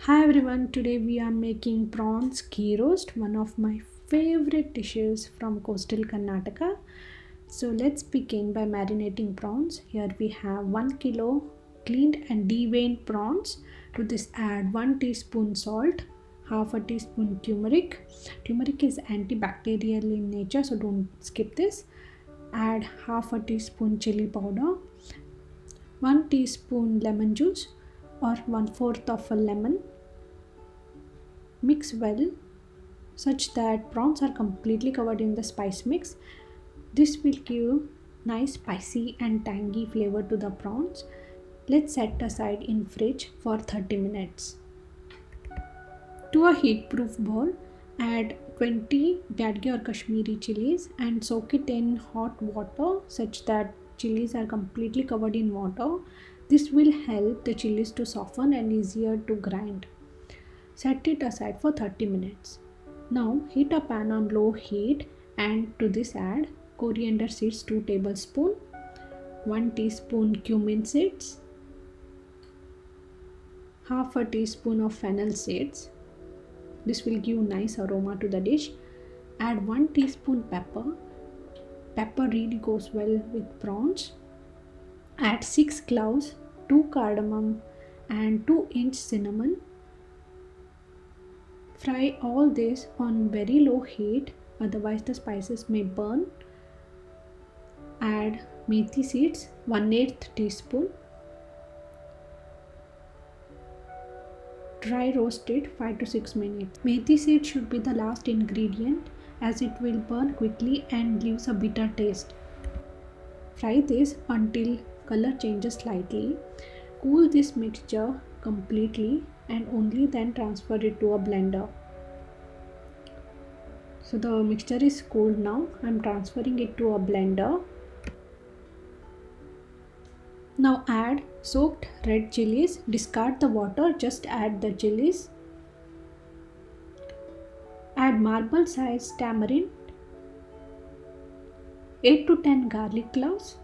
Hi everyone, today we are making prawns ghee roast, one of my favorite dishes from coastal Karnataka. So let's begin by marinating prawns. Here we have 1 kilo cleaned and deveined prawns. To this add 1 teaspoon salt, half a teaspoon turmeric. Turmeric is antibacterial in nature, so don't skip this. Add half a teaspoon chili powder, 1 teaspoon lemon juice or 1/4 of a lemon. Mix well such that prawns are completely covered in the spice mix. This will give nice spicy and tangy flavor to the prawns. Let's set aside in fridge for 30 minutes. To a heat proof bowl, add 20 Gadge or Kashmiri chilies and soak it in hot water such that chilies are completely covered in water. This will help the chilies to soften and easier to grind. Set it aside for 30 minutes. Now heat a pan on low heat and to this add coriander seeds 2 tablespoons, 1 teaspoon cumin seeds, half a teaspoon of fennel seeds. This will give nice aroma to the dish. Add 1 teaspoon pepper. Pepper really goes well with prawns. Add 6 cloves, 2 cardamom and 2-inch cinnamon. Fry all this on very low heat, otherwise the spices may burn. Add methi seeds 1/8 teaspoon. Dry roast it 5 to 6 minutes. Methi seeds should be the last ingredient as it will burn quickly and leaves a bitter taste. Fry this until color changes slightly. Cool this mixture completely and only then transfer it to a blender. So the mixture is cooled now. I'm transferring it to a blender. Now add soaked red chilies. Discard the water, just add the chilies. Add marble sized tamarind, 8 to 10 garlic cloves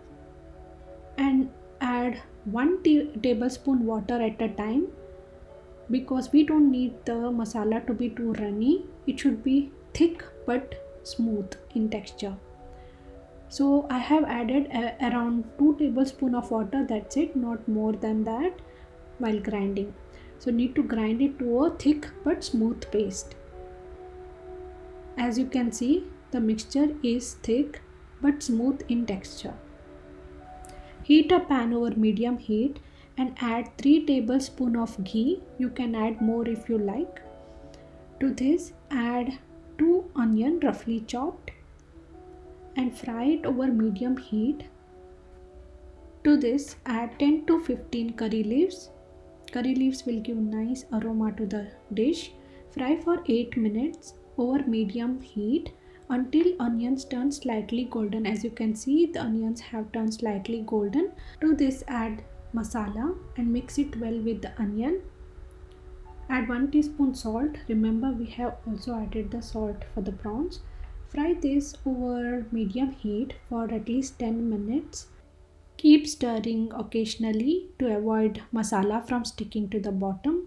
and add 1 tablespoon water at a time because we don't need the masala to be too runny. It should be thick but smooth in texture. So I have added around 2 tablespoons of water, that's it, not more than that, while grinding. So need to grind it to a thick but smooth paste. As you can see, the mixture is thick but smooth in texture. Heat a pan over medium heat and add 3 tablespoons of ghee. You can add more if you like. To this add 2 onions roughly chopped and fry it over medium heat. To this add 10 to 15 curry leaves. Curry leaves will give nice aroma to the dish. Fry for 8 minutes over medium heat until onions turn slightly golden. As you can see, the onions have turned slightly golden. To this add masala and mix it well with the onion. Add 1 teaspoon salt. Remember, we have also added the salt for the prawns. Fry this over medium heat for at least 10 minutes. Keep stirring occasionally to avoid masala from sticking to the bottom.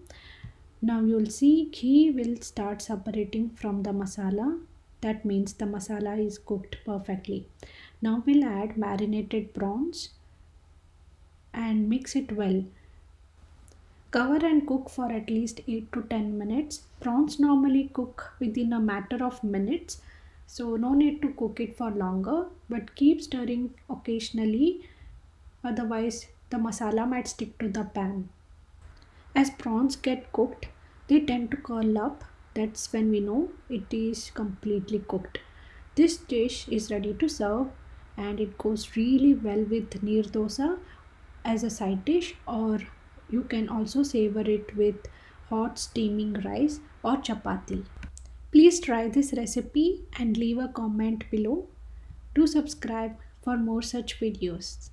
Now you'll see ghee will start separating from the masala. That means the masala is cooked perfectly. Now we'll add marinated prawns and mix it well. Cover and cook for at least 8 to 10 minutes. Prawns normally cook within a matter of minutes, so no need to cook it for longer, but keep stirring occasionally, otherwise the masala might stick to the pan. As prawns get cooked, they tend to curl up. That's when we know it is completely cooked. This dish is ready to serve and it goes really well with neer dosa as a side dish, or you can also savor it with hot steaming rice or chapati. Please try this recipe and leave a comment below. Do subscribe for more such videos.